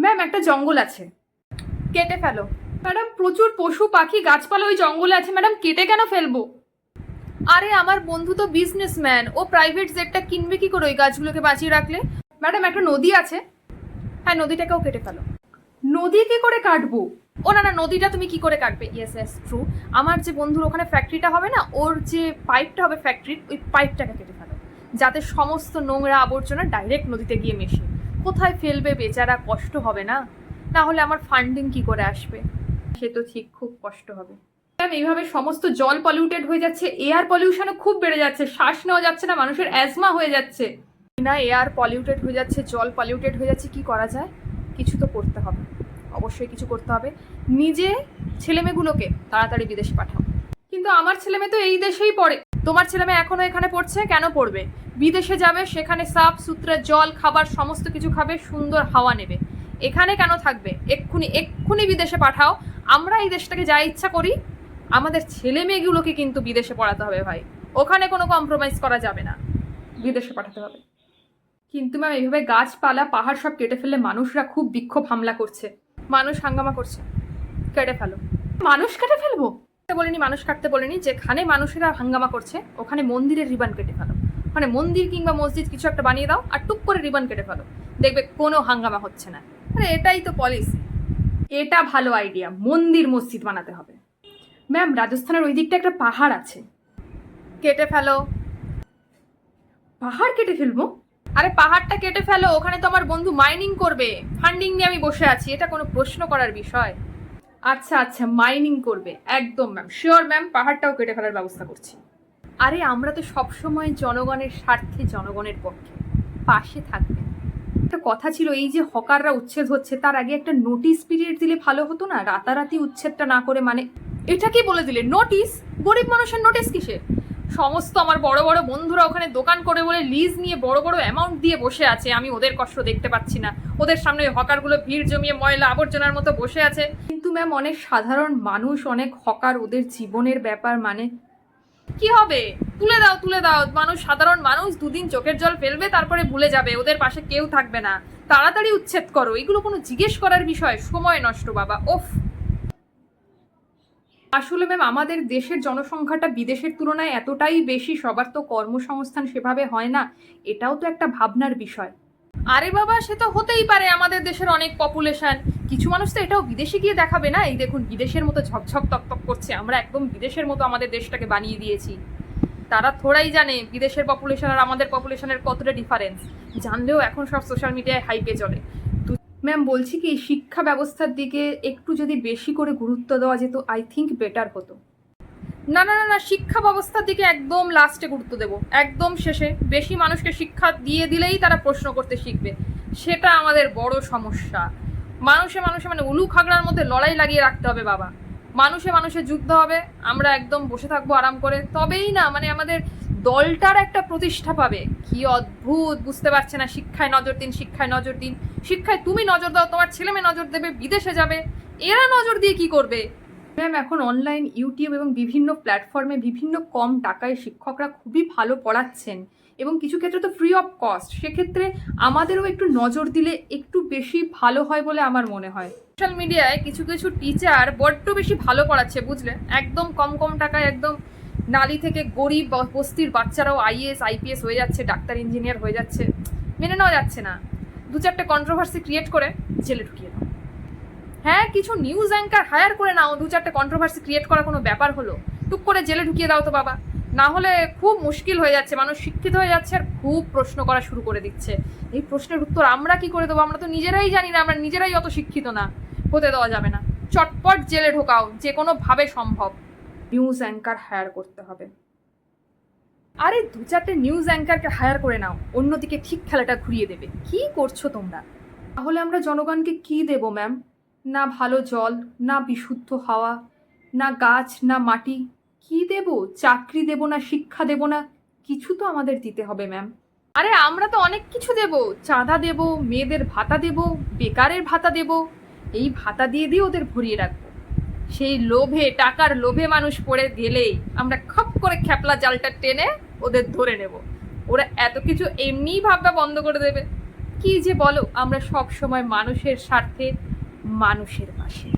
Ma'am একটা জঙ্গল আছে, কেটে ফেলো। ম্যাডাম প্রচুর পশু পাখি গাছপালা ওই জঙ্গলে আছে, ম্যাডাম কেটে কেন ফেলবো? আরে আমার বন্ধু তো বিজনেসম্যান, ও প্রাইভেট জেটটা কিনবে কি করে ওই গাছগুলোকে বাঁচিয়ে রাখলে? ম্যাডাম একটা নদী আছে, হ্যাঁ নদীটাকেও কেটে ফেলো। নদী কি করে কাটবো? ও না না, নদীটা তুমি কি করে কাটবে? Yes yes true. আমার যে বন্ধুর ওখানে ফ্যাক্টরিটা হবে না, ওর যে পাইপটা হবে ফ্যাক্টরির, ওই পাইপটাকে কেটে ফেলো, যাতে সমস্ত নোংরা আবর্জনা ডাইরেক্ট নদীতে গিয়ে মেশে। কোথায় ফেলবে বেচারা, কষ্ট হবে না? না হলে আমার ফান্ডিং কি করে আসবে? সে তো ঠিক, খুব কষ্ট হবে। ম্যাম এইভাবে সমস্ত জল পলিউটেড হয়ে যাচ্ছে, এয়ার পলিউশনও খুব বেড়ে যাচ্ছে, শ্বাস নেওয়া যাচ্ছে না, মানুষের অ্যাজমা হয়ে যাচ্ছে। না এয়ার পলিউটেড হয়ে যাচ্ছে, জল পলিউটেড হয়ে যাচ্ছে, কি করা যায়? কিছু তো করতে হবে, অবশ্যই কিছু করতে হবে। নিজে ছেলেমেয়েগুলোকে তাড়াতাড়ি বিদেশে পাঠাও। কিন্তু আমার ছেলেমেয়ে তো এই দেশেই পড়ে। তোমার ছেলেমেয়ে এখনো এখানে পড়ছে, কেন পড়বে? বিদেশে যাবে, সেখানে সাফ সুতরা জল, খাবার সমস্ত কিছু খাবে, সুন্দর হাওয়া নেবে। এখানে কেন থাকবে? এক্ষুনি এক্ষুনি বিদেশে পাঠাও। আমরা এই দেশটাকে যা ইচ্ছা করি, আমাদের ছেলে মেয়েগুলোকে কিন্তু বিদেশে পড়াতে হবে ভাই। ওখানে কোনো কম্প্রোমাইজ করা যাবে না, বিদেশে পাঠাতে হবে। কিন্তু ম্যাম এইভাবে গাছপালা পাহাড় সব কেটে ফেললে মানুষরা খুব বিক্ষোভ হামলা করছে, মানুষ হাঙ্গামা করছে। কেটে ফেলো। মানুষ কেটে ফেলবো বলিনি, মানুষ কাটতে বলিনি। যেখানে মানুষেরা হাঙ্গামা করছে ওখানে মন্দিরের রিবান কেটে ফেলো, মানে মন্দির কিংবা মসজিদ কিছু একটা বানিয়ে দাও আর টুক করে রিবান কেটে ফেলো, দেখবে কোনো হাঙ্গামা হচ্ছে না। মানে এটাই তো পলিসি। এটা ভালো আইডিয়া, মন্দির মসজিদ বানাতে হবে। ম্যাম রাজস্থানের ওই দিকটা একটা পাহাড় আছে, কেটে ফেলো। পাহাড় কেটে ফেলবো? আরে পাহাড়টা কেটে ফেলো, ওখানে তো আমার বন্ধু মাইনিং করবে, ফান্ডিং নিয়ে আমি বসে আছি, এটা কোনো প্রশ্ন করার বিষয়? আচ্ছা আচ্ছা, মাইনিং করবে, একদম ম্যাম শিওর ম্যাম, পাহাড়টাও কেটে ফেলার ব্যবস্থা করছি। আরে আমরা তো সবসময় জনগণের স্বার্থে, জনগণের পক্ষে, পাশে থাকবেন। একটা কথা ছিল, এই যে হকাররা উচ্ছেদ হচ্ছে তার আগে একটা নোটিশ পিরিয়ড দিলে ভালো হতো না? রাতারাতি উচ্ছেদটা না করে, মানে এটা কি বলে দিলে নোটিশ? গরিব মানুষের নোটিশ কিসের? সমস্ত আমার বড় বড় বন্ধুরা ওখানে দোকান করে বলে লিজ নিয়ে বড় বড় অ্যামাউন্ট দিয়ে বসে আছে, আমি ওদের কষ্ট দেখতে পাচ্ছি না। ওদের সামনে হকারগুলো ভিড় জমিয়ে ময়লা আবর্জনার মতো বসে আছে। কিন্তু ম্যাম অনেক সাধারণ মানুষ, অনেক হকার, ওদের জীবনের ব্যাপার, মানে কি হবে? তুলে দাও তুলে দাও, মানুষ, সাধারণ মানুষ দুদিন চোখের জল ফেলবে, তারপরে ভুলে যাবে, ওদের পাশে কেউ থাকবে না। তাড়াতাড়ি উচ্ছেদ করো, এগুলো কোনো জিজ্ঞেস করার বিষয়? সময় নষ্ট বাবা, ওফ। আসলে ম্যাম আমাদের দেশের জনসংখ্যাটা বিদেশের তুলনায় এতটাই বেশি, সবার তো কর্মসংস্থান সেভাবে হয় না, এটাও তো একটা ভাবনার বিষয়। আরে বাবা সে তো হতেই পারে, আমাদের দেশের অনেক পপুলেশন, কিছু মানুষ তো এটাও বিদেশে গিয়ে দেখাবে না, এই দেখুন বিদেশের মতো ঝকঝক তকতক করছে, আমরা একদম বিদেশের মতো আমাদের দেশটাকে বানিয়ে দিয়েছি। তারা থোড়াই জানে বিদেশের পপুলেশন আর আমাদের পপুলেশনের কতটা ডিফারেন্স, জানলেও এখন সব সোশ্যাল মিডিয়ায় হাইপে চলে। ম্যাম বলছি কি, শিক্ষা ব্যবস্থার দিকে একটু যদি বেশি করে গুরুত্ব দেওয়া যেত, আই থিঙ্ক বেটার হতো। না না না না, শিক্ষা ব্যবস্থার দিকে একদম লাস্টে গুরুত্ব দেবো, একদম শেষে। বেশি মানুষকে শিক্ষা দিয়ে দিলেই তারা প্রশ্ন করতে শিখবে, সেটা আমাদের বড় সমস্যা। মানুষে মানুষে মানে উলু খাগড়ার মধ্যে লড়াই লাগিয়ে রাখতে হবে বাবা, মানুষে মানুষে যুদ্ধ হবে, আমরা একদম বসে থাকবো আরাম করে, তবেই না মানে আমাদের দলটার একটা প্রতিষ্ঠা পাবে। কি অদ্ভুত, বুঝতে পারছে না? শিক্ষায় নজর দিন, শিক্ষায় নজর দিন। শিক্ষায় তুমি নজর দাও, তোমার ছেলে মেয়ে নজর দেবে, বিদেশে যাবে, এরা নজর দিয়ে কি করবে? ম্যাম এখন অনলাইন ইউটিউব এবং বিভিন্ন প্ল্যাটফর্মে বিভিন্ন কম টাকায় শিক্ষকরা খুবই ভালো পড়াচ্ছেন, এবং কিছু ক্ষেত্রে তো ফ্রি অফ কস্ট। সেক্ষেত্রে আমাদেরও একটু নজর দিলে একটু বেশি ভালো হয় বলে আমার মনে হয়। সোশ্যাল মিডিয়ায় কিছু কিছু টিচার বড্ড বেশি ভালো পড়াচ্ছে, বুঝলে, একদম কম কম টাকায়, একদম নালী থেকে গরিব বস্তির বাচ্চারাও আইএএস আইপিএস হয়ে যাচ্ছে, ডাক্তার ইঞ্জিনিয়ার হয়ে যাচ্ছে, মেনে নেওয়া যাচ্ছে না। দু চারটে কন্ট্রোভার্সি ক্রিয়েট করে জেলে ঢুকিয়ে দাও। হ্যাঁ কিছু নিউজ অ্যাঙ্কার হায়ার করে নাও, দু চারটে কন্ট্রোভার্সি ক্রিয়েট করা কোনো ব্যাপার হলো? টুক করে জেলে ঢুকিয়ে দাও তো বাবা, না হলে খুব মুশকিল হয়ে যাচ্ছে, মানুষ শিক্ষিত হয়ে যাচ্ছে আর খুব প্রশ্ন করা শুরু করে দিচ্ছে। এই প্রশ্নের উত্তর আমরা কি করে দেবো? আমরা তো নিজেরাই জানি না, আমরা নিজেরাই অত শিক্ষিত না, হতে দেওয়া যাবে না। চটপট জেলে ঢোকাও, যে কোনোভাবে সম্ভব। নিউজ অ্যাঙ্কার হায়ার করতে হবে। আরে দু চারটে নিউজ অ্যাঙ্কারকে হায়ার করে নাও, অন্যদিকে ঠিক খেলাটা ঘুরিয়ে দেবে। কি করছো তোমরা? তাহলে আমরা জনগণকে কি দেবো ম্যাম? না ভালো জল, না বিশুদ্ধ হাওয়া, না গাছ, না মাটি, কি দেব? চাকরি দেব না, শিক্ষা দেব না, কিছু তো আমাদের দিতে হবে ম্যাম। আরে আমরা তো অনেক কিছু দেব, চাঁদা দেব, মেয়েদের ভাতা দেব, বেকারের ভাতা দেব, এই ভাতা দিয়ে দিয়ে ওদের ভরিয়ে রাখবো। সেই লোভে, টাকার লোভে মানুষ পড়ে গেলেই আমরা খপ করে খ্যাপলা জালটা টেনে ওদের ধরে নেব, ওরা এত কিছু এমনিই ভাববা বন্ধ করে দেবে। কি যে বলো, আমরা সব সময় মানুষের স্বার্থে মানুষের পাশে।